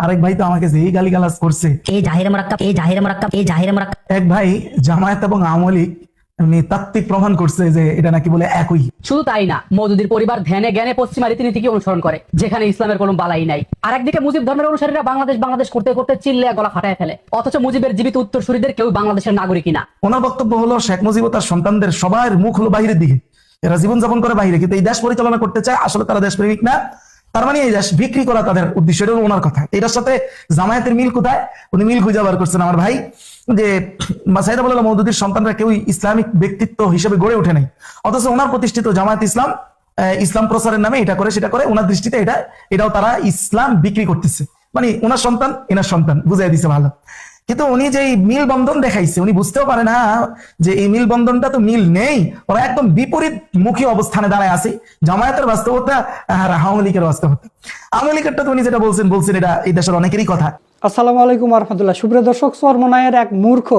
আরেক ভাই তো আমাকে যেই গালিগালাজ করছে। এ জাহিরে মুরাক্কাব, এ জাহিরে মুরাক্কাব, এ জাহিরে মুরাক্কাব। এক ভাই জামায়াত এবং আওয়ামী লীগ এমনি তাত্ত্বিক প্রমাণ করছে যে এটা নাকি বলে একই। শুধু তাই না, মওদুদির পরিবার ধ্যানে জ্ঞানে পশ্চিমা রীতিনীতিকে অনুসরণ করে, যেখানে ইসলামের কোনো বালাই নাই। আর একদিকে মুজিব ধর্মের অনুসারীরা বাংলাদেশ বাংলাদেশ করতে করতে চিল্লে গলা ফাটায় ফেলে, অথচ মুজিবের জীবিত উত্তরসূরিদের কেউ বাংলাদেশের নাগরিকই না। ওনার বক্তব্য হলো শেখ মুজিব ও তার সন্তানদের সবার মুখ হলো বাইরের দিকে, এরা জীবনযাপন করে বাইরে, কিন্তু এই দেশ পরিচালনা করতে চায়, আসলে তারা দেশপ্রেমিক না। তার মানে এই দেশ বিক্রি করা তাদের উদ্দেশ্য, এটা ওনার কথা। এটার সাথে জামায়াতের মিল কোথায়? উনি মিল খুঁজে বার করছেন আমার ভাই, যে সাইয়েদা বলেন মওদুদির সন্তানরা কেউ ইসলামিক ব্যক্তিত্ব হিসেবে গড়ে ওঠে নাই, অথচ ওনার প্রতিষ্ঠিত জামায়াত ইসলাম ইসলাম প্রচারের নামে এটা করে সেটা করে, ওনার দৃষ্টিতে এটাও তারা ইসলাম বিক্রি করতেছে। মানে ওনার সন্তান এনার সন্তান, বুঝাই দিছে ভালো। কিন্তু উনি যে মিল বন্ধন দেখাইছে, উনি বুঝতেও পারে না যে এই মিল বন্ধনটা তো মিল নেই, ওরা একদম বিপরীত মুখী অবস্থানে দাঁড়ায় আছে। জামায়াতের বাস্তবতা আর আওয়ামী লীগের বাস্তবতা। আওয়ামী লীগেরটা তো উনি যেটা বলছেন এটা এই দেশের অনেকেরই কথা। আসসালামু আলাইকুম রহমতুল্লাহ। সুপ্রিয় দর্শক, চরমনায়ের এক মূর্খ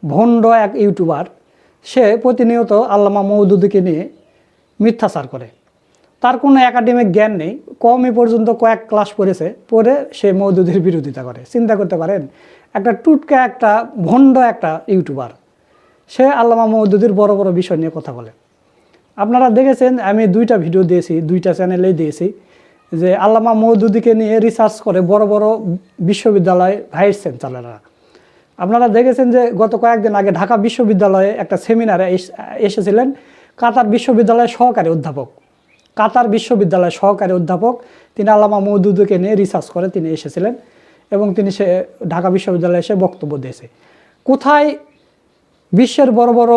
ভণ্ড এক ইউটিউবার, সে প্রতিনিয়ত আল্লামা মওদুদীকে নিয়ে মিথ্যাচার করে। তার কোনো একাডেমিক জ্ঞান নেই, কমই পর্যন্ত কয়েক ক্লাস পড়েছে, পড়ে সে মওদুদীর বিরোধিতা করে। চিন্তা করতে পারেন, একটা টুটকা একটা ভণ্ড একটা ইউটিউবার, সে আল্লামা মওদুদীর বড় বড় বিষয় নিয়ে কথা বলে। আপনারা দেখেছেন, আমি দুইটা ভিডিও দিয়েছি, দুইটা চ্যানেলেই দিয়েছি, যে আল্লামা মওদুদীকে নিয়ে রিসার্চ করে বড় বড় বিশ্ববিদ্যালয় ভাইস চ্যান্সেলররা। আপনারা দেখেছেন যে গত কয়েকদিন আগে ঢাকা বিশ্ববিদ্যালয়ে একটা সেমিনারে এসেছিলেন কাতার বিশ্ববিদ্যালয়ের সহকারী অধ্যাপক। কাতার বিশ্ববিদ্যালয়ের সহকারী অধ্যাপক তিনি আল্লামা মওদুদীকে নিয়ে রিসার্চ করে তিনি এসেছিলেন, এবং তিনি সে ঢাকা বিশ্ববিদ্যালয়ে এসে বক্তব্য দিয়েছে। কোথায় বিশ্বের বড় বড়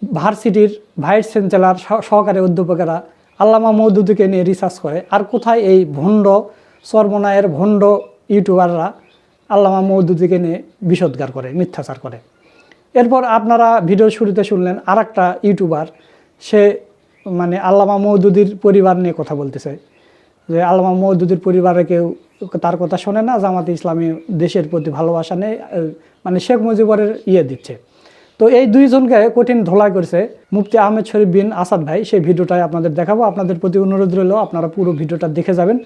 ভার্সিটির ভাইস চ্যান্সেলর সহকারী অধ্যাপকেরা আল্লামা মওদুদীকে নিয়ে রিসার্চ করে, আর কোথায় এই ভণ্ড চরমনায়ের ভণ্ড ইউটিউবাররা আল্লামা মওদুদীকে নিয়ে বিষোদ্গার করে, মিথ্যাচার করে। এরপর আপনারা ভিডিও শুরুতে শুনলেন আর একটা ইউটিউবার, সে মানে আল্লামা মওদুদীর পরিবার নিয়ে কথা বলতেছে, যে আল্লামা মওদুদীর পরিবারে কেউ তার কথা শোনে না, জামাতে ইসলামী দেশের প্রতি ভালোবাসা নেই, মানে শেখ মুজিবরের দিচ্ছে। তো এই দুইজনকে কঠিন ধোলাই করেছে মুফতি আহমেদ শরীফ বিন আসাদ ভাই। সেই ভিডিওটাই আপনাদের দেখাবো, আপনাদের প্রতি অনুরোধ রইল আপনারা পুরো ভিডিওটা দেখে যাবেন।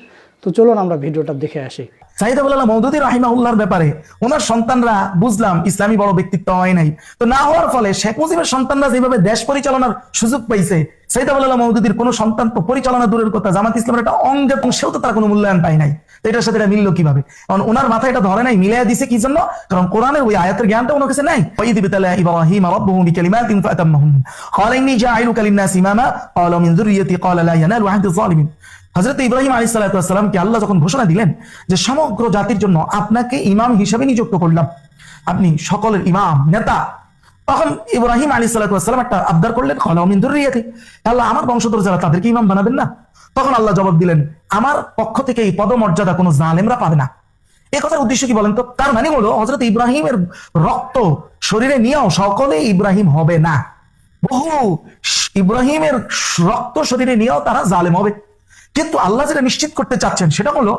তো চলুন আমরা ভিডিওটা দেখে আসি। সাইয়েদা মওদুদী রাহিমাহুল্লাহর ব্যাপারে ওনার সন্তানরা বুঝলাম ইসলামী বড় ব্যক্তিত্ব হয় নাই, তো না হওয়ার ফলে শেখ মুজিবের সন্তানরা যেভাবে দেশ পরিচালনার সুযোগ পাইছে, সাইয়েদা মওদুদীর কোনো সন্তান তো পরিচালনা দূরের কথা, জামাত ইসলামের একটা অঙ্গ সেও তো তার কোনো মূল্যায়ন পায় নাই। তো এটার সাথে এটা মিললো কিভাবে? কারণ ওনার মাথায় এটা ধরে নাই, মিলাইয়া দিছে কি জন্য? কারণ কোরআনের ওই আয়াতের জ্ঞানটা ওনার কাছে নাই। ওয়াইদ বিতালা ইব্রাহিম রাব্বুহু বিকালিমাতিন ফাতাম্মাহুন ক্বালা ইন্নী জাঈলুকা লিন-নাসি ইমামা ক্বালা মিন যুররিয়্যাতি ক্বালা লা ইয়ানালু আহদিয যালিমিন। হযরত ইব্রাহিম আলাইহিস সালাতু ওয়াস সালামকে আল্লাহ যখন ঘোষণা দিলেন যে সমগ্র জাতির জন্য আপনাকে ইমাম হিসেবে নিযুক্ত করলাম, আপনি সকলের ইমাম নেতা, তখন ইব্রাহিম আলাইহিস সালাতু ওয়াস সালাম একটা আবদার করলেন, ক্বালা মিন যুররিয়্যাতি, আল্লাহ আমার বংশধর যারা তাদেরকে ইমাম বানাবেন না? তখন আল্লাহ জবাব দিলেন, আমার পক্ষ থেকে এই পদমর্যাদা কোনো জালেমরা পাবে না। এই কথার উদ্দেশ্য কি বলেন তো? তার মানে হলো হযরত ইব্রাহিমের রক্ত শরীরে নিয়েও সকলে ইব্রাহিম হবে না, বহু ইব্রাহিমের রক্ত শরীরে নিয়েও তারা জালেম হবে। কিন্তু আল্লাহ যেটা নিশ্চিত করতে চাচ্ছেন সেটা হলো,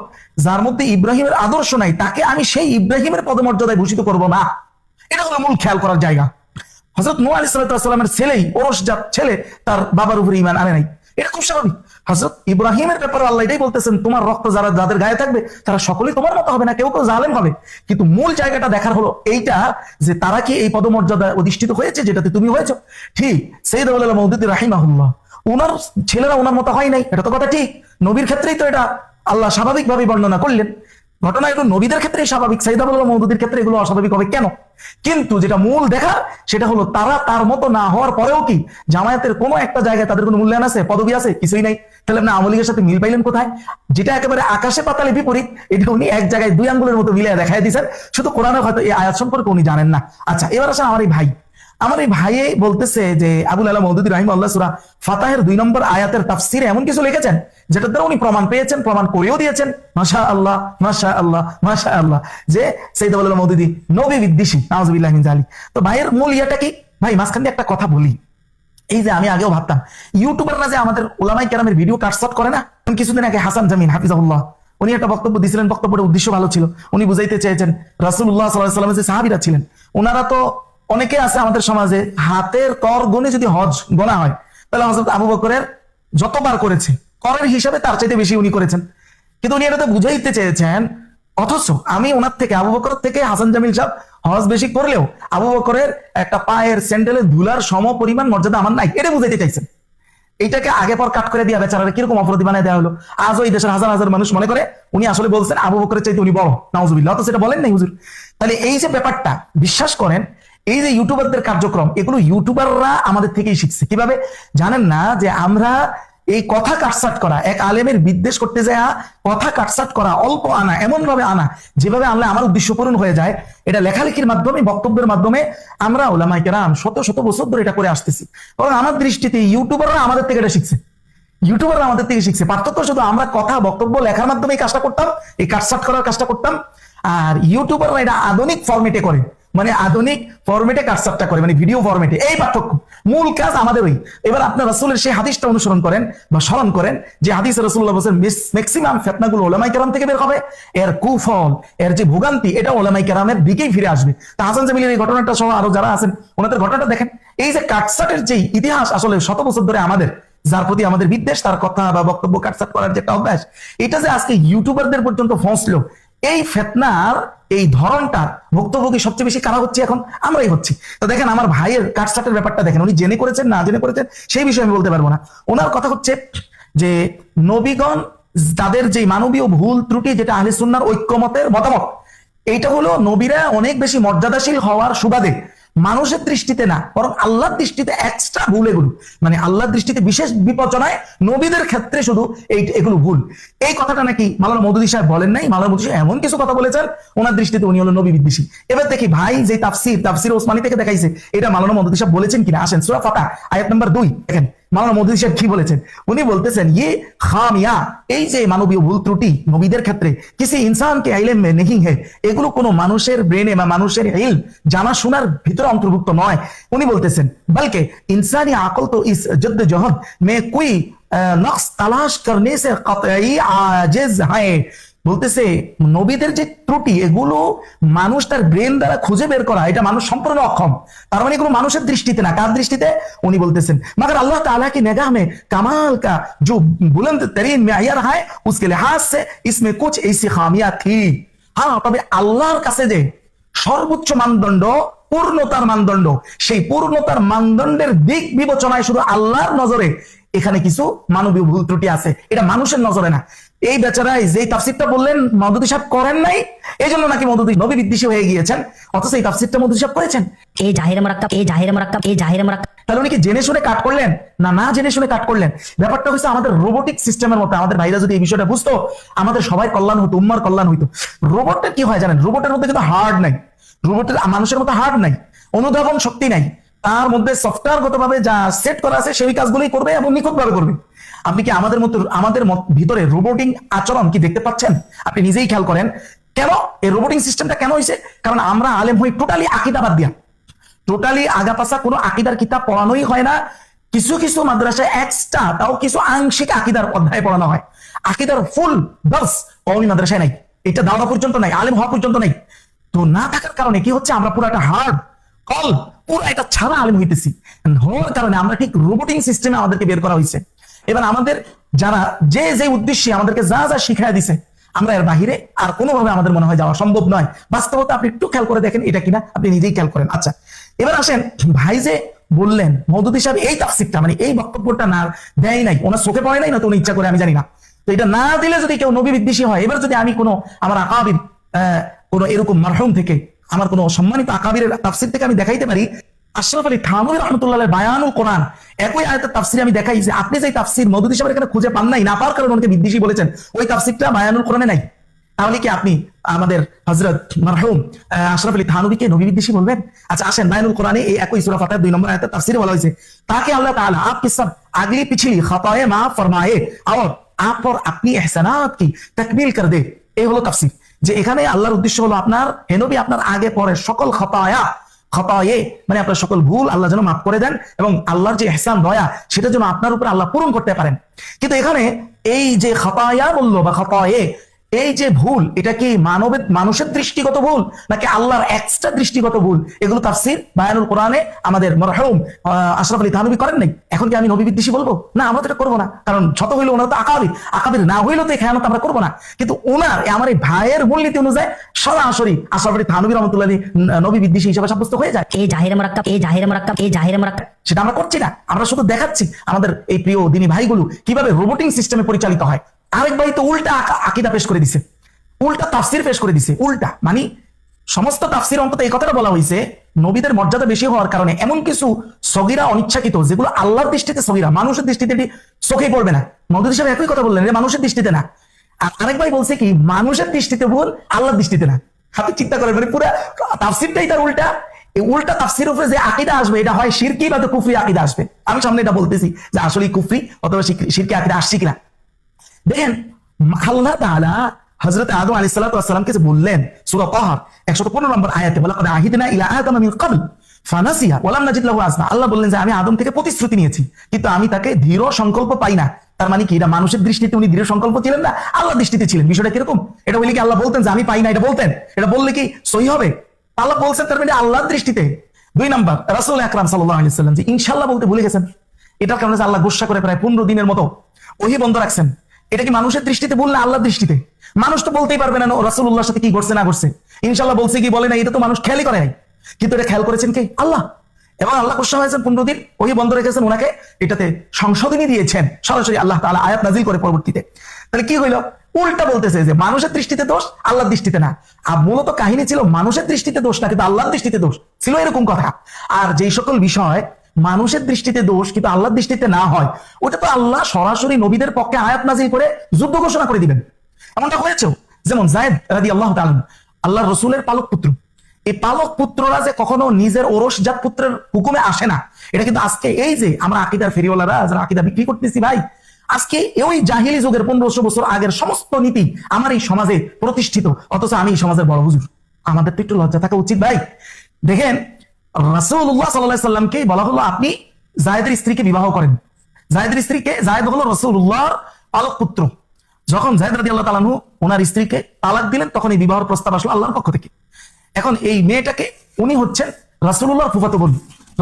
যার মধ্যে ইব্রাহিমের আদর্শ নাই তাকে আমি সেই ইব্রাহিমের পদমর্যাদায় ভূষিত করব না। এটা হলো মূল খেয়াল করার জায়গা। হযরত নূহ আলাইহিস সালামের ছেলেই ওরসজাত ছেলে তার বাবার উপর ঈমান আনে নাই, এটা খুব স্বাভাবিক। হযরত ইব্রাহিমের ব্যাপারে আল্লাহ এটাই বলতেছেন, তোমার রক্ত যাদের গায়ে থাকবে তারা সকলেই তোমার মতো হবে না, কেউ কেউ জালেম হবে। কিন্তু মূল জায়গাটা দেখার হলো এইটা, যে তারা কি এই পদমর্যাদা অধিষ্ঠিত হয়েছে যেটাতে তুমি হয়েছো? ঠিক সাইয়েদা মওদুদী রাহিমাহুল্লাহ, ওনার ছেলেরা ওনার মতো হয় নাই, এটা তো কথা ঠিক। নবীর ক্ষেত্রেই তো এটা আল্লাহ স্বাভাবিকভাবে বর্ণনা করলেন, ঘটনা এগুলো নবীদের ক্ষেত্রে স্বাভাবিক, সাইয়েদা মওদুদীর ক্ষেত্রে এগুলো অস্বাভাবিক হবে কেন? কিন্তু যেটা মূল দেখা সেটা হলো, তারা তার মতো না হওয়ার পরেও কি জামায়াতের কোনো একটা জায়গায় তাদের কোনো মূল্যায়ন আছে, পদবি আছে? কিছুই নাই। তাহলে আপনি আওয়ামী লীগের সাথে মিল পাইলেন কোথায়? যেটা একেবারে আকাশে পাতালে বিপরীত, এটা উনি এক জায়গায় দুই আঙ্গুলের মতো মিলিয়ে দেখাই দিয়েছেন, শুধু কোরআনের হয়তো এই আয়াত সম্পর্কে উনি জানেন না। আচ্ছা, এবার আসেন আমার এই ভাইয়ে বলতেছে যে আবুল আলা মওদুদী রাহিমাহুল্লাহ সূরা ফাতাহের 2 নম্বর আয়াতের তাফসীরে এমন কিছু লিখেছেন যেটা দ্বারা উনি প্রমাণ পেয়েছেন, প্রমাণ করেও দিয়েছেন, মাশাআল্লাহ মাশাআল্লাহ মাশাআল্লাহ, যে সাইয়েদা আবুল আলা মওদুদী নবী বিদ্বেষী, নাউযুবিল্লাহি মিন যালিক। তো ভাইয়ের মূল ইয়াটা কি? ভাই মাঝখান দিয়ে একটা কথা বলি, এই যে আমি আগেও ভাবতাম ইউটিউবাররা যে আমাদের উলামায়ে কেরামের ভিডিও কাটছাট করে না, কিছুদিন আগে হাসান জামিন হাফিজাহুল্লাহ উনি একটা বক্তব্য দিয়েছিলেন, বক্তব্যের উদ্দেশ্য ভালো ছিল। উনি বুঝাইতে চেয়েছেন রাসূলুল্লাহ সাল্লাল্লাহু আলাইহি ওয়াসাল্লামের যে সাহাবীরা ছিলেন, ওনারা তো অনেকে আছে আমাদের সমাজে হাতের কর গুণে যদি হজ গোনা হয়, তাহলে হযরত আবু বকরের যতবার করেছে করের হিসাবে তার চাইতে বেশি উনি করেছেন। কিন্তু উনি এটা বুঝাইতে চেয়েছেন। অথচ আমি ওনার থেকে, আবু বকর থেকে হাসান জামিল সাহেব হজ বেশি করলেও আবু বকরের একটা পায়ের স্যান্ডেলের ধুলার সম পরিমাণ মর্যাদা আমার নাই, এটা বুঝাইতে চাইছেন। এইটাকে আগে পর কাট করে দিয়া বেচারা কিরকম অপরাধী বানিয়ে দেওয়া হলো। আজ ওই দেশের হাজার হাজার মানুষ মনে করে উনি আসলে বলছেন আবু বকরের চাইতে উনি বড়, নাউজুবিল্লাহ, অথচ সেটা বলেন নাই হুজুর। তাহলে এই যে ব্যাপারটা, বিশ্বাস করেন এই যে ইউটিউবারদের কার্যক্রম, এগুলো ইউটিউবাররা আমাদের থেকেই শিখছে। কিভাবে জানেন না? যে আমরা এই কথা কাটসাট করা, এক আলেমের বিদ্বেষ করতে যায় কথা কাটসাট করা, অল্প আনা, এমন ভাবে আনা যেভাবে আনলে আমার উদ্দেশ্য পূরণ হয়ে যায়, এটা লেখালেখির মাধ্যমে, বক্তব্যের মাধ্যমে আমরা ওলামায়ে কেরাম শত শত বছর ধরে এটা করে আসতেছি। কারণ আমার দৃষ্টিতে ইউটিউবাররা আমাদের থেকে এটা শিখছে, ইউটিউবাররা আমাদের থেকে শিখছে। পার্থক্য শুধু আমরা কথা, বক্তব্য লেখার মাধ্যমে এই কাজটা করতাম, এই কাটসাট করার কাজটা করতাম, আর ইউটিউবাররা এটা আধুনিক ফরম্যাটে করে, মানে আধুনিক ফরম্যাটে কাটসাটটা করে, মানে ভিডিও ফরম্যাটে। এই পার্থক্য, মূল কাজ আমাদের ওই। এবার আপনার রাসূলের সেই হাদিসটা অনুসরণ করেন বা স্মরণ করেন যে হাদিসে রাসূলুল্লাহ বলেছেন ম্যাক্সিমাম ফিতনাগুলো উলামায়ে কেরাম থেকে বের হবে, এর কুফল, এর যে ভোগান্তি, এটা উলামায়ে কেরামের দিকেই ফিরে আসবে। তা হাসান জামিলের এই ঘটনাটা সহ আরো যারা আছেন ওনাদের ঘটনাটা দেখেন। এই যে কাটসাটের যে ইতিহাস আসলে শত বছর ধরে আমাদের, যার প্রতি আমাদের বিদ্বেষ, তার কথা বা বক্তব্য কাটসাট করার যে একটা অভ্যাস, এটা যে আজকে ইউটিউবারদের পর্যন্ত পৌঁছলো, এই ফিতনার এই ধরনটা ভুক্তভোগী সবচেয়ে বেশি কারা হচ্ছে? এখন আমরাই হচ্ছি। তো দেখেন আমার ভাইয়ের কাটসাটের ব্যাপারটা দেখেন, উনি জেনে করেছেন না জেনে করেছেন সেই বিষয়ে আমি বলতে পারবো না। ওনার কথা হচ্ছে যে নবীগণ তাদের যে মানবীয় ভুল ত্রুটি, যেটা আহলে সুন্নাহর ঐক্যমতের মতামত, এইটা হলো নবীরা অনেক বেশি মর্যাদাশীল হওয়ার সুবাদে মানুষের দৃষ্টিতে না, বরং আল্লাহর দৃষ্টিতে এক্সট্রা ভুল এগুলো, মানে আল্লাহর দৃষ্টিতে বিশেষ বিবেচনায় নবীদের ক্ষেত্রে শুধু এগুলো ভুল। এই কথাটা নাকি মাওলানা মওদুদী সাহেব বলেন নাই, মাওলানা মওদুদী সাহেব এমন কিছু কথা বলেছেন ওনার দৃষ্টিতে উনি হলো নবী বিদ্বেষী। এবার দেখি ভাই যে তাফসির ওসমানী থেকে দেখাইছে, এটা মাওলানা মওদুদী সাহেব বলেছেন কিনা। আসেন সূরা ফাতহ আয়াত নাম্বার 2 দেখেন মাওলানা মওদুদী সাহেব কি বলেছেন। উনি বলতেছেন ইয়ে খামিয়া, এই যে মানবীয় ভুল ত্রুটি নবীদের ক্ষেত্রে, কিসি ইনসানকে ইলম মে নেহি হে, এগুলো কোনো মানুষের ব্রেনে বা মানুষের ইলম জানা শোনার ভিতরে অন্তর্ভুক্ত নয়। উনি বলতেছেন বলকে ইনসানি আকল তো ইস জদ্দোজহদ মে কোই নকস তালাশ করনে সে কতই আজিজ হয়। বলতেছে নবীদের যে ত্রুটি, এগুলো মানুষ তার ব্রেন দ্বারা খুঁজে বের করা, এটা মানুষ সম্পূর্ণ অক্ষম। তার মানে এগুলো মানুষের দৃষ্টিতে না, কার দৃষ্টিতে? উনি বলতেছেন মगर अल्लाह ताला की निगाह में कमाल का जो बुलंद तरीन मेयार है उसके लिहाज से इसमें कुछ ऐसी खामियां थी। হ্যাঁ, তবে আল্লাহর কাছে যে সর্বোচ্চ মানদণ্ড, পূর্ণতার মানদণ্ড, সেই পূর্ণতার মানদণ্ডের দিক বিবেচনায় শুধু আল্লাহর নজরে এখানে কিছু মানবীয় ভুল ত্রুটি আছে, এটা মানুষের নজরে না। এই বেচারাই যে তাফসিরটা বললেন মওদুদী সাহেব করেন নাই, এই জন্য নাকি মওদুদী নবী বিদ্বেষী হয়ে গিয়েছেন, অথচ এই তাফসিরটা মওদুদী সাহেব করেছেন। এই জাহিরে মুরাক্কাব, এই জাহিরে মুরাক্কাব, এই জাহিরে মুরাক্কাব। তাহলে উনি কি জেনে শুনে কাট করলেন না না জেনে শুনে কাট করলেন? ব্যাপারটা হচ্ছে আমাদের রোবোটিক সিস্টেমের মতো। আমাদের ভাইরা যদি এই বিষয়টা বুঝতো, আমাদের সবাই কল্যাণ হতো, উম্মার কল্যাণ হইতো। রোবটটা কি হয় জানেন? রোবটের মধ্যে কিন্তু হার্ড নাই, রোবটের মানুষের মতো হার্ড নাই, অনুধাবন শক্তি নাই, তার মধ্যে সফটওয়্যার গতভাবে যা সেট করা আছে সেই কাজগুলোই করবে এবং নিখুঁত ভাবে করবে। আপনি কি আমাদের মতো, আমাদের ভিতরে রোবোটিং আচরণ কি দেখতে পাচ্ছেন? আপনি নিজেই খেয়াল করেন। কেন এই রোবোটিং সিস্টেমটা কেন হয়েছে? কারণ আমরা আলেম হই টোটালি আকিদা বাদ দিয়া, টোটালি আগাপাসা কোনো আকিদার কিতাব পড়ানোই হয় না। কিছু কিছু মাদ্রাসায় এক্সট্রা, তাও কিছু আংশিক আকিদার অধ্যায় পড়ানো হয়। আকিদার ফুল দর্স কওমি মাদ্রাসায় নাই, এটা দাওয়া পর্যন্ত নাই, আলেম হওয়া পর্যন্ত নাই। তো না থাকার কারণে কি হচ্ছে, আমরা পুরো একটা হার্ড কল, পুরো এটা ছাড়া আলেম হইতেছি। হওয়ার কারণে আমরা ঠিক রোবোটিং সিস্টেমে আমাদেরকে বের করা হয়েছে। এবার আমাদের যারা যে যে উদ্দেশ্যে আমাদেরকে যা যা শিখাই দিছে, আমরা এর বাহিরে আর কোনোভাবে আমাদের মনে হয় যাওয়া সম্ভব নয়। বাস্তবতা আপনি একটু খেয়াল করে দেখেন, এটা কিনা আপনি নিজেই খেয়াল করেন। আচ্ছা, এবার আসেন ভাই যে বললেন মওদুদী সাহেব এই তাফসিরটা, মানে এই বক্তব্যটা না দেয় নাই, ওনার চোখে পড়ে নাই, না তো উনি ইচ্ছা করে, আমি জানি না। তো এটা না দিলে যদি কেউ নবী বিদ্বেষী হয়, এবার যদি আমি কোনো আমার আকাবির কোনো এরকম মারহুম থেকে, আমার কোনো সম্মানিত আকাবিরের তাফসির থেকে আমি দেখাইতে পারি, আশরাফ আলী থানভী রাহমাতুল্লাহ বায়ানুল কোরআন একই আয়াতের তাফসির আমি দেখাই যে আপনি যে তাফসির মওদুদী সাহেবের এখানে খুঁজে পান নাই, না পাওয়ার কারণে ওনাকে বিদ্বেষী বলেছেন, ওই তাফসিরটা বায়ানুল কোরআনে নাই। তাহলে কি আপনি আমাদের হযরত মারহুম আশরাফ আলী থানভীকে নবী বিদ্বেষী বলবেন? আচ্ছা আসেন, বায়ানুল কোরআনে এই একই সূরা ফাতিহার 2 নম্বর আয়াতের তাফসিরে বলা হয়েছে, তাকে আল্লাহ তাআলা आपकी सब अगली पिछली खताएं माफ फरमाए और आप पर अपनी एहसानात की तकमील कर दे। এই হলো তাফসির, যে এখানে আল্লাহর উদ্দেশ্য হলো আপনার হে নবী, আপনার আগে পরে সকল খতায়া, খতায়ে মানে আপনার সকল ভুল আল্লাহ যেন মাফ করে দেন এবং আল্লাহর যে ইহসান দয়া সেটা যেন আপনার উপর আল্লাহ পূরণ করতে পারেন। কিন্তু এখানে এই যে খতায়া বললো বা খতায়ে, এই যে ভুল, এটা কি মানুষের দৃষ্টিগত ভুল নাকি আল্লাহর এক্সট্রা দৃষ্টিগত ভুল? এগুলো তাফসীর বায়ানুল কোরআনে আমাদের মরহুম আশরাফ আলী থানভী করেন নাই। এখন কি আমি নবী বিদ্বেষী বলবো? না, আমরা তো এটা করবো না, কারণ যত হইলো ওনারা তো আকাবির না হইলেও তো এই খেয়ানত আমরা করবো না। কিন্তু ওনার আমার এই ভাইয়ের মূলনীতি অনুযায়ী সরাসরি আশরাফ আলী থানভী রহমতুল্লাহ আলী নবী বিদ্বেষী হিসেবে সাব্যস্ত হয়ে যায়। এ জাহিরে মারাক্কাব, এ জাহিরে মারাক্কাব, এ জাহিরে মারাক্কাব। সেটা আমরা করছি না, আমরা শুধু দেখাচ্ছি আমাদের এই প্রিয় দিনী ভাইগুলো কিভাবে রোবোটিং সিস্টেমে পরিচালিত হয়। আরেক ভাই তো উল্টা আকীদা পেশ করে দিছে, উল্টা তাফসীর পেশ করে দিছে। উল্টা মানে সমস্ত তাফসীর অন্তত এই কথাটা বলা হয়েছে, নবীদের মর্যাদা বেশি হওয়ার কারণে এমন কিছু সগীরা অনিচ্ছাকৃত, যেগুলো আল্লাহর দৃষ্টিতে সগীরা, মানুষের দৃষ্টিতে এটি চোখে পড়বে না। মওদুদী সাহেব একই কথা বললেন, মানুষের দৃষ্টিতে না। আর আরেক ভাই বলছে কি মানুষের দৃষ্টিতে ভুল, আল্লাহর দৃষ্টিতে না। আপনি চিন্তা করেন, মানে পুরো তাফসীরটাই তার উল্টা। এই উল্টা তাফসীর উপরে যে আকীদা আসবে, এটা হয় শিরকি বা কুফরি আকীদা আসবে। আমি সামনে এটা বলতেছি যে আসলে কুফরি অথবা শিরকি আকীদা আসছে কিনা। দেখেন আল্লাহ তাআলা হযরত আদম আলাইহিস সালাতু ওয়াস সালামকে যে বললেন সূরা তাহর 115 নম্বর আয়াতে, ওয়ালাকাদ আহিদনা ইলা আদম মিন ক্বাবল ফানাসিয়া ওয়া লাম নাজিদ লাহু আজমা। আল্লাহ বললেন যে আমি আদম থেকে প্রতিশ্রুতি নিয়েছি, কিন্তু আমি তাকে দৃঢ় সংকল্প পাই না। তার মানে কি, এটা মানুষের দৃষ্টিতে উনি দৃঢ় সংকল্প ছিলেন না, আল্লাহর দৃষ্টিতে ছিলেন। বিষয়টা কিরকম? এটা বলি কি আল্লাহ বলতেন যে আমি পাই না, এটা বলতেন? এটা বললে কি সহি হবে? আল্লাহ বলছেন তার মানে আল্লাহর দৃষ্টিতে। 2 নাম্বার, রাসূল আকরাম সাল্লাল্লাহু আলাইহি ওয়াসাল্লাম যে ইনশাআল্লাহ বলতে ভুলে গেছেন। এটার কারণে যে আল্লাহ গুসা করে প্রায় 15 দিনের মতো ওহী বন্ধ রাখছেন। এটা কি মানুষের দৃষ্টিতে বললে আল্লাহর দৃষ্টিতে? মানুষ তো বলতেই পারবে না রাসূলুল্লাহর সাথে কি ঘটছে না ঘটছে। ইনশাআল্লাহ বলছে কি বলে না, এটা তো মানুষ খেয়ালই করে নাই। কিন্তু এটা খেয়াল করেছেন কে? আল্লাহ। এবং আল্লাহ গুসা হয়েছেন, 15 দিন ওহী বন্ধ রেখেছেন, ওনাকে এটাতে সংশোধনী দিয়েছেন সরাসরি আল্লাহ তাআলা আয়াত নাযিল করে পরবর্তীতে। তাহলে কি হইল? উল্টা বলতেছে যে মানুষের দৃষ্টিতে দোষ, আল্লাহর দৃষ্টিতে না। আর মূলত কাহিনী ছিল মানুষের দৃষ্টিতে দোষ না, কিন্তু আল্লাহর দৃষ্টিতে দোষ ছিল, এরকম কথা। আর যেই সকল বিষয় মানুষের দৃষ্টিতে দোষ কিন্তু আল্লাহর দৃষ্টিতে না হয়, ওটা তো আল্লাহ সরাসরি নবীদের পক্ষে আয়াত নাযিল করে যুদ্ধ ঘোষণা করে দিবেন। এমনটা হয়েছেও। যেমন যায়েদ রাদিয়াল্লাহু তাআলা আল্লাহর রাসূলের পালক পুত্র। এই পালক পুত্ররা যে কখনো নিজের ওরসজাত পুত্রের হুকুমে আসে না, এটা কিন্তু আজকে এই যে আমরা আকীদার ফেরিওয়ালারা যারা আকীদা বিক্রি করতেছি ভাই, আজকে ওই জাহিলি যুগের 1500 বছর আগের সমস্ত নীতি আমার এই সমাজে প্রতিষ্ঠিত, অথচ আমি এই সমাজের বড় হুজুর। আমাদের তো একটু লজ্জা থাকা উচিত ভাই। দেখেন রাসূলুল্লাহ সাল্লাল্লাহু আলাইহি সাল্লামকে বলা হলো আপনি যায়েদের স্ত্রীকে বিবাহ করেন। যায়েদের স্ত্রীকে, যায়েদ হলো রাসূলুল্লাহর পালক পুত্র। যখন যায়েদ রাদিয়াল্লাহু তাআলা আনহু ওনার স্ত্রীকে তালাক দিলেন, তখন এই বিবাহের প্রস্তাব আসলো আল্লাহর পক্ষ থেকে। এখন এই মেয়েটাকে উনি হচ্ছেন রাসূলুল্লাহর ফুফাতো বোন।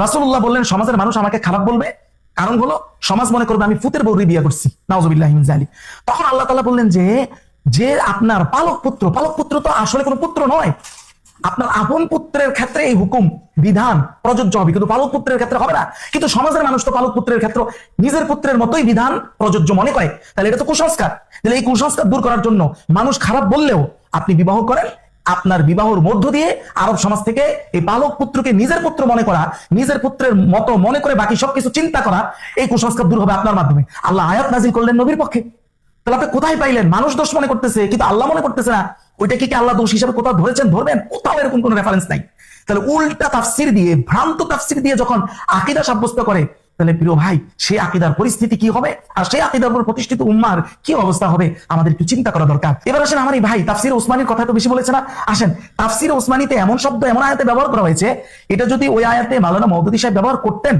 রাসূলুল্লাহ বললেন সমাজের মানুষ আমাকে খারাপ বলবে, কারণ হলো সমাজ মনে করবে আমি ফুতের বউরি বিয়ে করছি, নাউযুবিল্লাহি মিন যালিক। তখন আল্লাহ তাআলা বললেন যে আপনার পালক পুত্র, পালক পুত্র তো আসলে কোনো পুত্র নয়, আপনার আপন পুত্রের ক্ষেত্রে এই হুকুম বিধান প্রযোজ্য হবে, কিন্তু পালক পুত্রের ক্ষেত্রে হবে না। কিন্তু সমাজের মানুষ তো পালক পুত্রের ক্ষেত্রে নিজের পুত্রের মতোই বিধান প্রযোজ্য মনে করে। তাহলে এটা তো কুসংস্কার। তাহলে এই কুসংস্কার দূর করার জন্য মানুষ খারাপ বললেও আপনি বিবাহ করেন, আপনার বিবাহের মধ্য দিয়ে আরব সমাজ থেকে এই পালক পুত্রকে নিজের পুত্র মনে করা, নিজের পুত্রের মতো মনে করে বাকি সবকিছু চিন্তা করা, এই কুসংস্কার দূর হবে আপনার মাধ্যমে। আল্লাহ আয়াত নাযিল করলেন নবীর পক্ষে। তাহলে আপনি কোথায় পাইলেন? মানুষ দোষ মনে করতেছে কিন্তু আল্লাহ মনে করতেছে না। ওইটা কি আল্লাহ দোষ হিসেবে কোথাও ধরেছেন? ধরবেন? কোথাও এরকম কোনো রেফারেন্স নাই। তাহলে উল্টা তাফসীর দিয়ে, ভ্রান্ত তাফসীর দিয়ে যখন আকীদা সাব্যস্ত করে, তাহলে প্রিয় ভাই সেই আকীদার পরিস্থিতি কি হবে, আর সেই আকীদার উপর প্রতিষ্ঠিত উম্মার কি অবস্থা হবে, আমাদের একটু চিন্তা করা দরকার। এবার আসেন আমার এই ভাই তাফসীর ওসমানীর কথা তো বেশি বলেছে না, আসেন তাফসীর ওসমানীতে এমন শব্দ এমন আয়াতে ব্যবহার করা হয়েছে, এটা যদি ওই আয়াতে মাওলানা মওদুদী সাহেব ব্যবহার করতেন,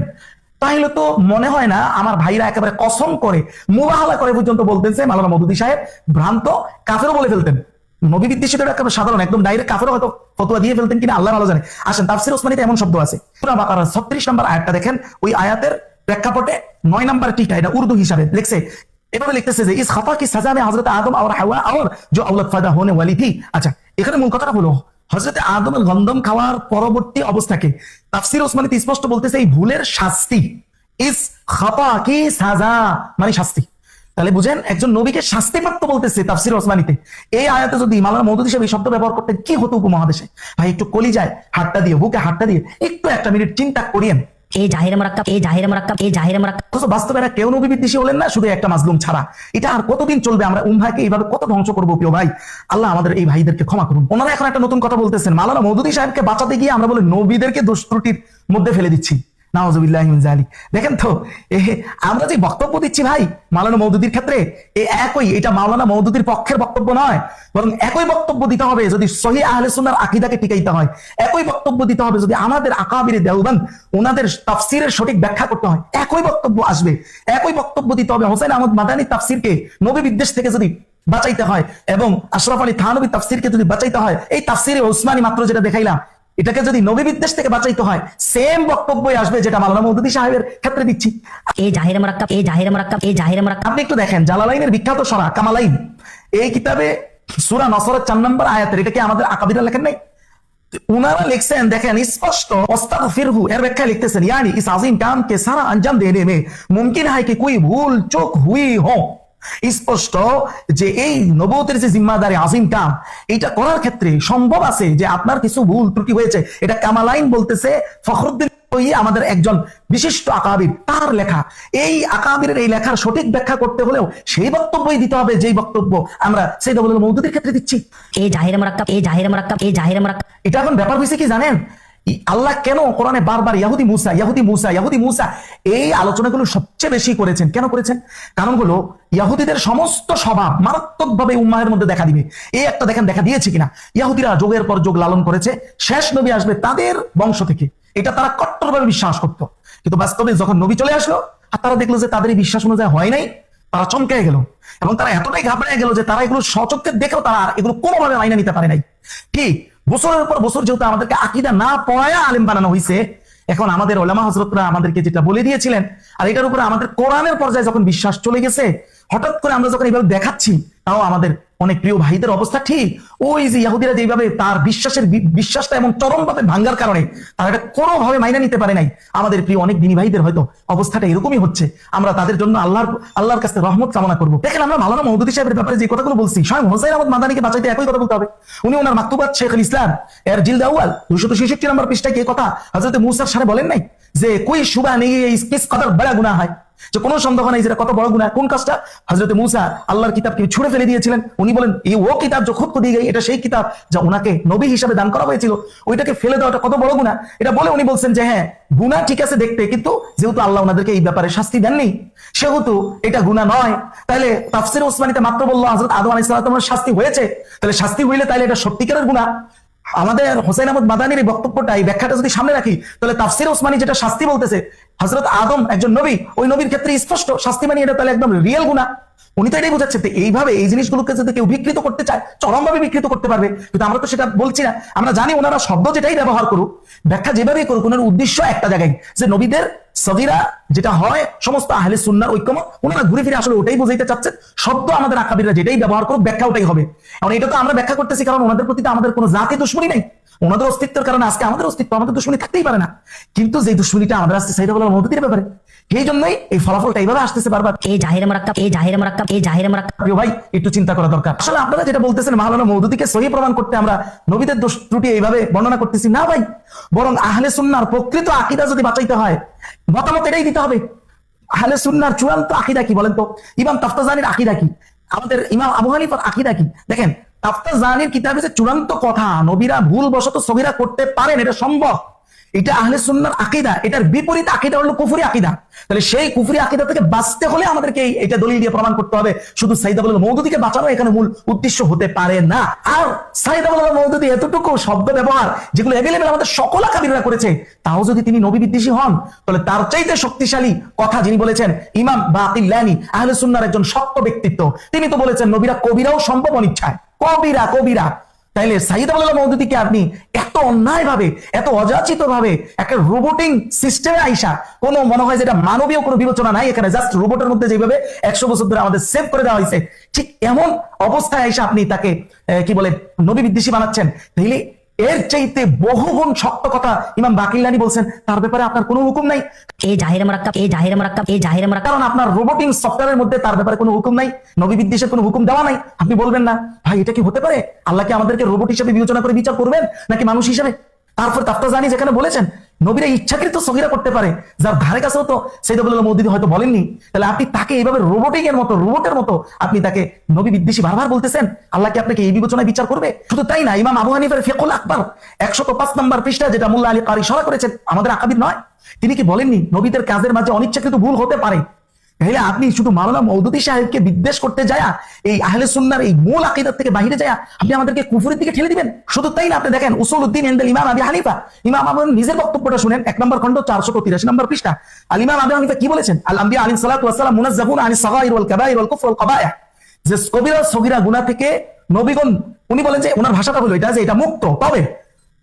তাহলে তো মনে হয় না আমার ভাইরা একেবারে কসম করে মুবাহালা করে পর্যন্ত বলতেছে মাওলানা মওদুদী সাহেব ভ্রান্ত কাফেরও বলে ফেলতেন। নবী বিদ্বেষী তো একেবারে সাধারণ একদম ডাইরেক্ট কাফেরও হয়তো ফতোয়া দিয়ে ফেলতেন কিনা আল্লাহ ভালো জানে। আসেন তাফসীর ওসমানীতে এমন শব্দ আছে, সূরা বাকারার 36 নম্বর আয়াতটা দেখেন। ওই আয়াতের প্রেক্ষাপটে 9 নম্বর টিকা, এটা উর্দু হিসাবে লিখছে, এভাবে লিখতেছে যে ইস খাতা কি সাজা মে হযরত আদম और हवा और जो औलाद पैदा होने वाली थी। আচ্ছা, এখানে মূল কথাটা হলো হযরত আদমের গন্ধম খাওয়ার পরবর্তী অবস্থাকে তাফসীর ওসমানীতে স্পষ্ট বলতেছে এই ভুলের শাস্তি, ইস খাতা কি সাজা মানে শাস্তি। তাহলে বুঝেন একজন নবীকে শাস্তিপ্রাপ্ত বলতেছে তাফসীর ওসমানীতে। এই আয়াতে যদি মাওলানা মওদুদী সাহেব এই শব্দ ব্যবহার করতেন, কি হতো উপমহাদেশে? ভাই একটু কলিজায় হাতটা দিয়ে, বুকে হাতটা দিয়ে একটু একটা মিনিট চিন্তা করিয়েন। এ জাহিরে মারাক্কাব, এ জাহিরে মারাক্কাব, এ জাহিরে মারাক্কাব। অথচ বাস্তবে এরা কেউ নবী বিদ্বেষী হলেন না, শুধু একটা মাজলুম ছাড়া। এটা আর কতদিন চলবে? আমরা উম্মাহকে এইভাবে কত ধ্বংস করবো? প্রিয় ভাই, আল্লাহ আমাদের এই ভাইদেরকে ক্ষমা করুন। ওনারা এখন একটা নতুন কথা বলতেছেন, মাওলানা মওদুদী সাহেবকে বাঁচাতে গিয়ে আমরা বলে নবীদেরকে দোষ ত্রুটির মধ্যে ফেলে দিচ্ছি। নাউযুবিল্লাহি মিন যালিক। দেখেন তো আমরা যে বক্তব্য দিচ্ছি ভাই মাওলানা মওদুদীর ক্ষেত্রে, এটা মাওলানা মওদুদীর পক্ষের বক্তব্য নয়, বরং একই বক্তব্য দিতে হবে যদি সহিহ আহলে সুন্নাহর আকীদাকে টিকাইতে হয়। একই বক্তব্য দিতে হবে যদি আমাদের আকাবিরে দেওবন্দ ওনাদের তাফসীরের সঠিক ব্যাখ্যা করতে হয়। একই বক্তব্য আসবে, একই বক্তব্য দিতে হবে হোসেন আহমদ মাদানী তাফসীরকে নবী বিদ্বেষ থেকে যদি বাঁচাইতে হয় এবং আশরাফ আলী থানভী তাফসিরকে যদি বাঁচাইতে হয়, এই তাফসিরে ওসমানী মাত্র যেটা দেখাইলাম, এটাকে যদি নবী বিদ্বেষ থেকে বাঁচাইতে হয়, সেম বক্তব্যই আসবে যেটা মাওলানা মওদুদী সাহেবের ক্ষেত্রে দিচ্ছি। এই জাহির মারাক্কাব এই জাহির মারাক্কাব এই জাহির মারাক্কাব আপনি একটু দেখেন জালালাইনের বিখ্যাত সূরা কামালাইন, এই কিতাবে সূরা নসরের 4 নম্বর আয়াতের, এটা কি আমাদের আকাবিরা লেখেন নাই? उन्होंने लिखছেন দেখেন स्पष्ट अस्तगफिरहु এর ব্যাখ্যা লিখতেছেন यानी इस अजीम काम के सारा अंजाम देने में मुमकिन है कि कोई भूल चूक हुई हो। স্পষ্ট যে এই নবুয়তের যে জিম্মাদারি আজিম কাম, এটা করার ক্ষেত্রে সম্ভব আছে যে আপনার কিছু ভুল ত্রুটি হয়েছে। এটা কামালাইন বলতেছে, ফখরুদ্দিন আমাদের একজন বিশিষ্ট আকাবির, তার লেখা। এই আকাবিরের এই লেখার সঠিক ব্যাখ্যা করতে হলেও সেই বক্তব্যই দিতে হবে যেই বক্তব্য আমরা সাইয়েদ আবুল মওদুদীর ক্ষেত্রে দিচ্ছি। এই জাহির মারাক্কাব এই জাহির মারাক্কাব এই জাহির মারাক্কাব এটা এখন ব্যাপার হয়েছে কি জানেন, আল্লাহ কেন কোরআনে বারবার ইহুদি মুসা ইহুদি মুসা ইহুদি মুসা এই আলোচনাগুলো সবচেয়ে বেশি করেছেন? কেন করেছেন? কারণ হলো ইহুদিদের সমস্ত স্বভাব মারাত্মকভাবে উম্মাহের মধ্যে দেখা দিবে। এই একটা দেখেন দেখা দিয়েছে কিনা, ইহুদিরা যোগের পর যোগ লালন করেছে শেষ নবী আসবে তাদের বংশ থেকে, এটা তারা কট্টরভাবে বিশ্বাস করতো। কিন্তু বাস্তবে যখন নবী চলে আসলো আর তারা দেখলো যে তাদের এই বিশ্বাস অনুযায়ী হয় নাই, তারা চমকে গেল এবং তারা এতটাই ঘাবড়ে গেল যে তারা এগুলো সচক্ষে দেখেও তারা এগুলো কোনোভাবে মাইনা নিতে পারে নাই। ঠিক বছরের পর বছর যেহেতু আমাদেরকে আকীদা না পড়ায়া আলেম বানানো হয়েছে, এখন আমাদের ওলামা হযরতরা আমাদেরকে যেটা বলে দিয়েছিলেন আর এটার উপরে আমাদের কোরআনের পর্যায়ে যখন বিশ্বাস চলে গেছে, হঠাৎ করে আমরা যখন এইভাবে দেখাচ্ছি, তাও আমাদের অনেক প্রিয় ভাইদের অবস্থা ঠিক ওই যে ইহুদিরা যেভাবে তার বিশ্বাসটা এমন চরমভাবে ভাঙ্গার কারণে তারা এটা কোনোভাবে মাইনা নিতে পারে নাই। আমাদের প্রিয় অনেক দিনী ভাইদের হয়তো অবস্থাটা এরকমই হচ্ছে। আমরা তাদের জন্য আল্লাহর কাছে রহমত কামনা করবো। দেখেন আমরা মাওলানা মওদুদী সাহেবের ব্যাপারে যে কথাগুলো বলছি, স্বয়ং হোসাইন আহমদ মাদানীকে বাঁচাইতে একই কথা বলতে হবে। উনি ওনার মাকতুবাত শেখুল ইসলাম এর জিলদ আউয়াল 266 নম্বর পৃষ্ঠায় কি কথা হযরত মুসার সাথে বলেন নাই যে কোই শুবা নেই কিস কদর বড় গুনাহ হয়, যে কোনো সন্দেহ নাই যেটা কত বড় গুনাহ। কোন কাজটা? হযরত মুসা আল্লাহর কিতাবকে ছুঁড়ে ফেলে দিয়েছিলেন। উনি বলেন এই ও কিতাব जो खुद को दी गई, এটা সেই কিতাব যা উনাকে নবী হিসেবে দান করা হয়েছিল, ওইটাকে ফেলে দেওয়াটা কত বড় গুনাহ। এটা বলে উনি বলছেন যে হ্যাঁ গুনাহ ঠিক আছে দেখতে, কিন্তু যেহেতু আল্লাহ ওনাদেরকে এই ব্যাপারে শাস্তি দেননি সেহেতু এটা গুনাহ নয়। তাহলে তাফসির ওসমানীতে মাত্র বললো হযরত আদম আলাইহিস সালামের শাস্তি হয়েছে, তাহলে শাস্তি হইলে তাহলে এটা সত্যিকারের গুনাহ। আমাদের হোসেন আহমদ মাদানীর এই বক্তব্যটা এই ব্যাখ্যাটা যদি সামনে রাখি, তাহলে তাফসির ওসমানী যেটা শাস্তি বলতেছে হযরত আদম একজন নবী, ওই নবীর ক্ষেত্রে স্পষ্ট শাস্তি মানে এটা তাহলে একদম রিয়েল গুনাহ। উনি তো এটাই বোঝাচ্ছে। এইভাবে এই জিনিসগুলোকে যদি কেউ বিকৃত করতে চায় চরমভাবে বিকৃত করতে পারবে, কিন্তু আমরা তো সেটা বলছি না। আমরা জানি ওনারা শব্দ যেটাই ব্যবহার করুক, ব্যাখ্যা যেভাবেই করুক, ওনার উদ্দেশ্য একটা জায়গায় যে নবীদের সগীরা যেটা হয় সমস্ত আহলে সুন্নাহর ঐক্যমত, ওনারা ঘুরে ফিরে আসলে ওটাই বোঝাইতে চাচ্ছেন। শব্দ আমাদের আকাবিররা যেটাই ব্যবহার করুক ব্যাখ্যা ওটাই হবে। এখন এটা তো আমরা ব্যাখ্যা করতেছি কারণ ওনাদের প্রতি তো আমাদের কোনো জাতি দুশমনী নেই, ওনাদের অস্তিত্বের কারণে আজকে আমাদের অস্তিত্ব, আমাদের দুশমনী থাকতেই পারে না। কিন্তু যে দুশমনীটা আমাদের আসছে সাইয়েদ আবুল মওদুদীর ব্যাপারে, এই জন্যই এই ফলাফলটা এইভাবে আসতেছে বারবার। এই জাহির মারাক্কাব এই জাহির মারাক্কাব এই জাহির মারাক্কাব প্রিয় ভাই একটু চিন্তা করা দরকার। আসলে আপনারা যেটা বলতেছেন মাওলানা মওদুদীকে সহিহ প্রমাণ করতে আমরা নবীদের দোষ ত্রুটি এইভাবে বর্ণনা করতেছি না ভাই, বরং আহলে সুন্নাহর প্রকৃত আকীদা যদি বাঁচাইতে হয় মতামত এটাই দিতে হবে। আহলে সুন্নাহর চূড়ান্ত আকীদা কি বলেন তো? ইমাম তাফতাজানির আকীদা কি? আমাদের ইমাম আবু হানিফার আকীদা কি? দেখেন তাফতাজানির কিতাবে যে চূড়ান্ত কথা নবীরা ভুলবশত সগীরা করতে পারেন, এটা সম্ভব, এটা আহলে সুন্নাহর আকীদা। এটার বিপরীত আকীদা হলো কুফরি আকীদা। তাহলে সেই কুফরি আকীদা থেকে বাঁচতে হলে আমাদেরকে এটা দলিল দিয়ে প্রমাণ করতে হবে। শুধু সাইয়েদ আবুল মওদুদীকে বাঁচানো এখানে মূল উদ্দেশ্য হতে পারে না। আর সাইয়েদ আবুল মওদুদী এতটুকু শব্দ ব্যবহার যেগুলো এভেলেবেল আমাদের সকল আকাবিররা করেছে, তাও যদি তিনি নবী বিদ্বেষী হন, তাহলে তার চাইতে শক্তিশালী কথা যিনি বলেছেন ইমাম বাকিল্লানি, আহলে সুন্নাহর একজন শক্ত ব্যক্তিত্ব, তিনি তো বলেছেন নবীরা কবিরাও সম্ভব অনিচ্ছায়, কবিরা। তাইলে সাইয়েদ আবুল মওদুদীকে আপনি এত অন্যায় ভাবে এত অযাচিত ভাবে একটা রোবটিং সিস্টেমে আইসা, কোনো মনে হয় যেটা মানবীয় কোনো বিবেচনা নাই এখানে, জাস্ট রোবটের মধ্যে যেভাবে 100 বছর ধরে আমাদের সেভ করে দেওয়া হয়েছে, ঠিক এমন অবস্থায় আইসা আপনি তাকে কি বলে নবী বিদ্বেষী বানাচ্ছেন। তাইলে এর চাইতে বহুগুণ শক্ত কথা ইমাম বাকিল্লানি বলছেন, তার ব্যাপারে আপনার কোনো হুকুম নাই। এই জাহির মারাক্কাব এই জাহির মারাক্কাব এই জাহির মারাক্কাব কারণ আপনার রোবটিং সফটওয়্যারের মধ্যে তার ব্যাপারে কোনো হুকুম নাই, নবী বিদ্বেষের কোনো হুকুম দেওয়া নাই। আপনি বলবেন না ভাই এটা কি হতে পারে? আল্লাহ কি আমাদেরকে রোবট হিসেবে বিবেচনা করে বিচার করবেন নাকি মানুষ হিসেবে? তারপর তাফতাজানি যেখানে বলেছেন নবীরা ইচ্ছাকৃত সগীরা করতে পারে, যার ধারে কাছেও তো সাইয়েদ আবুল মওদুদী হয়তো বলেননি, তাহলে আপনি তাকে এইভাবে রোবটের মতো আপনি তাকে নবী বিদ্বেষী বারবার বলতেছেন, আল্লাহ কি আপনাকে এই বিবেচনায় বিচার করবে? শুধু তাই না, ইমাম আবু হানিফার ফিকহুল আকবার 105 নম্বর পৃষ্ঠা, যেটা মোল্লা আলী কারি ইশারা করেছেন, আমাদের আকাবির নয়, তিনি কি বলেননি নবীদের কাজের মাঝে অনিচ্ছাকৃত ভুল হতে পারে? তাহলে আপনি শুধু মাওলানা মওদুদী সাহেবকে বিদ্বেষ করতে যায় এই আহলে সুন্নাহর এই মূল আকীদা থেকে বাইরে যায় আপনি আমাদেরকে কুফরের দিকে ঠেলে দিবেন? শুধু তাই না, আপনি দেখেন উসুলউদ্দিন ইনদাল ইমাম আবি হানিফা, ইমাম আবু নিজের বক্তব্যটা শুনেন, 1 নম্বর খণ্ড 483 নম্বর পৃষ্ঠা। আল ইমাম আবু হানিফা কি বলেছেন? আল আম্বিয়া আলাইহিস সালাতু ওয়াস সালাম মুনাজ্জাহুন আনিস সাগাইর ওয়াল কাবাইর ওয়াল কুফর ওয়াল কাবাইহ। যে কবিরা সগিরা গুনাহ থেকে নবীগণ, উনি বলেন যে ওনার ভাষাটা হলো এটা যে এটা মুক্ত, তবে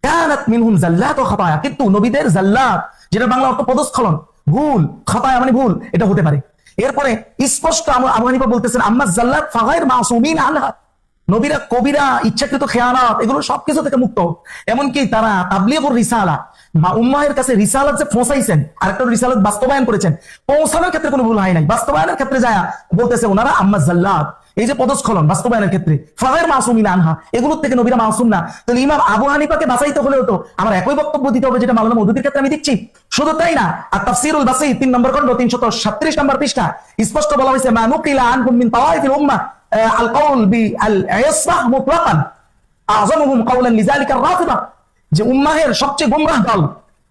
কানাত মিনহুম জাল্লাত ওয়া খাতায়া, কিন্তু নবীদের জাল্লাত, যেটা বাংলা অর্থ পদস্খলন, ভুল, খাতায়া মানে ভুল, এটা হতে পারে। এরপরে স্পষ্ট আবু হানিফা বলতেছেন আম্মা জাল্লাত ফাগাইর মাসুমিন আনহা, নবীরা কবিরা ইচ্ছাকৃত খেয়ানত এগুলো সবকিছু থেকে মুক্ত। এমনকি তারা তাবলীগুর রিসালা, উম্মাহের কাছে রিসালাত যে পৌঁছাইছেন, আরেকটা রিসালাত বাস্তবায়ন করেছেন, পৌঁছানোর ক্ষেত্রে কোনো ভুল হয় নাই, বাস্তবায়নের ক্ষেত্রে যায় বলতেছে ওনারা আম্মা জাল্লাত, এই যে পদস্খলন বাস্তবায়নের ক্ষেত্রে ফাগাইর মাসুমিন আনহা, এগুলোর থেকে নবীরা মাসুম না। তাহলে ইমাম আবু হানিফাকে বাঁচাইতে হলেও তো আমার একই বক্তব্য দিতে হবে যেটা মাওলানা মওদুদির ক্ষেত্রে আমি দিচ্ছি। শুধু তাই না, আর তাফসীরুল বাসীর 3 নম্বর খণ্ড 337 নম্বর পৃষ্ঠা স্পষ্ট বলা হয়েছে মা নুকিলা আনহুম মিন তাওয়াইফিল উম্মাহ আল কওল বিল ইসবাহ মুতলাকান আযমুহুম কওলান লিযালিকা রাফিদা, যে উম্মাহের সবচেয়ে গোমরাহ দল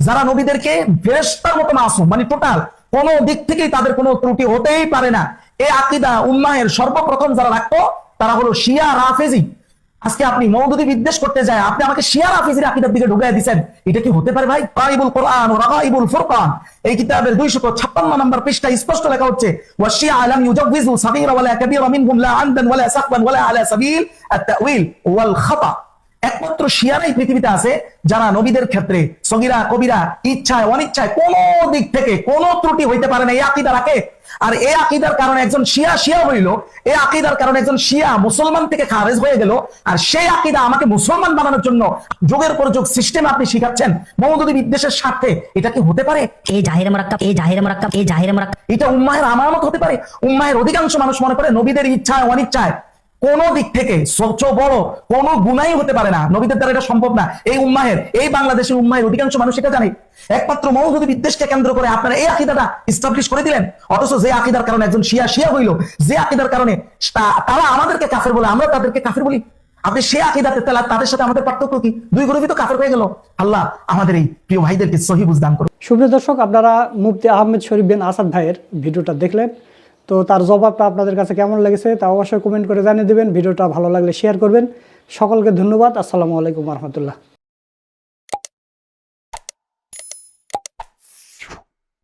যারা নবীদেরকে ফেরেশতার মতো মাসুম, মানে টোটাল কোন দিক থেকেই তাদের কোনো ত্রুটি হতেই পারে না, এই আকীদা উম্মাহের সর্বপ্রথম যারা রাখতো তারা হলো শিয়া রাফেজি। আজকে আপনি মওদুদি বিদ্বেষ করতে যায় আপনি আমাকে শিয়া রাফেজির আকীদার দিকে ঢুকায় দিবেন, এটা কি হতে পারে ভাই? গায়বুল কোরআন ও রাগাইবুল ফুরকান এই কিতাবের 256 নম্বর পৃষ্ঠা স্পষ্ট লেখা হচ্ছে ওয়া শিয়া লাম ইউজাওযিজু সাগীরা ওয়ালা কাবীরা মিনহুম লা আমদান ওয়ালা সাকবান ওয়ালা আলা সাবিল আত-তাউইল ওয়াল খাতা। একমাত্র শিয়ারাই পৃথিবীতে আছে যারা নবীদের ক্ষেত্রে সগীরা কবিরা ইচ্ছায় অনিচ্ছায় কোন দিক থেকে কোনো ত্রুটি হইতে পারে না, এই আকীদা রাখে। আর এই আকীদার কারণে একজন শিয়া হইল, এই আকীদার কারণে একজন শিয়া মুসলমান থেকে খারেজ হয়ে গেল, আর সেই আকীদা আমাকে মুসলমান বানানোর জন্য যুগের পর যুগ সিস্টেম আপনি শিখাচ্ছেন মওদুদি বিদ্বেষের স্বার্থে, এটা কি হতে পারে? এই জাহির মুরাক্কাব, এই জাহির মুরাক্কাব, এই জাহির মুরাক্কাব, এটা উম্মাহের আমানত হতে পারে? উম্মাহের অধিকাংশ মানুষ মনে করে নবীদের ইচ্ছায় অনিচ্ছায় কোন দিক থেকে সবচেয়ে বড় কোন গুনাই হতে পারে না, নবীদের দ্বারা এটা সম্ভব না। এই উম্মাহের, এই বাংলাদেশের উম্মাহের অধিকাংশ মানুষ এটা জানে। একমাত্র মওদুদি বিদ্বেষকে কেন্দ্র করে আপনারা এই আকীদাটা এস্টাবলিশ করে দিলেন, অথচ যে আকীদার কারণে একজন শিয়া হইল, যে আকীদার কারণে তারা আমাদেরকে কাফের বলে, আমরা তাদেরকে কাফের বলি। আপনি সে আকীদাতে তাদের সাথে আমাদের পার্থক্য কি? দুই গ্রুপই তো কাফের হয়ে গেল। আল্লাহ আমাদের এই প্রিয় ভাইদেরকে সহি বুঝদান করুন। সুপ্রিয় দর্শক, আপনারা মুফতি আহমেদ শরীফ বিন আসাদ ভাইয়ের ভিডিওটা দেখলেন, তো তার জবাবটা আপনাদের কাছে কেমন লেগেছে তা অবশ্যই কমেন্ট করে জানিয়ে দেবেন। ভিডিওটা ভালো লাগলে শেয়ার করবেন। সকলকে ধন্যবাদ। আসসালামু আলাইকুম ওয়া রাহমাতুল্লাহ।